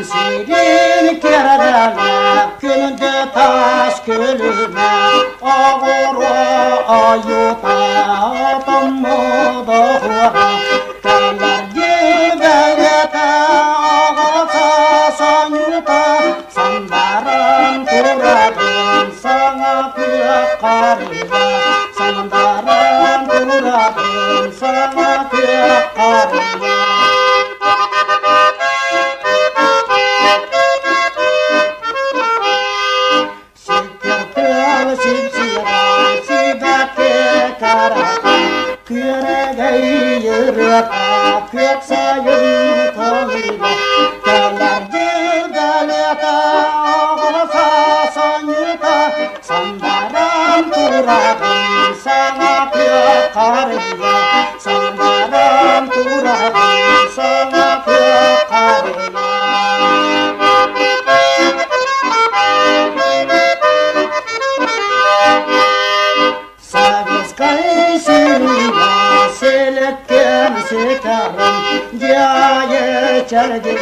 Sirin kerdelep günde taş gölüne ağır ayuta adamı da hura Keller gülbeyete ağasa sanyuta Sandaran kuradım sana kök karıya Sandaran kuradım sana kök karıya Kök sayın tanıyla Keller gülbelete ağlasa sanyuta Sandaran kuradım sana kök karıya Sandaran kuradım sana kök karıya Sabes kaysıyla selekken sekaram Jaye charge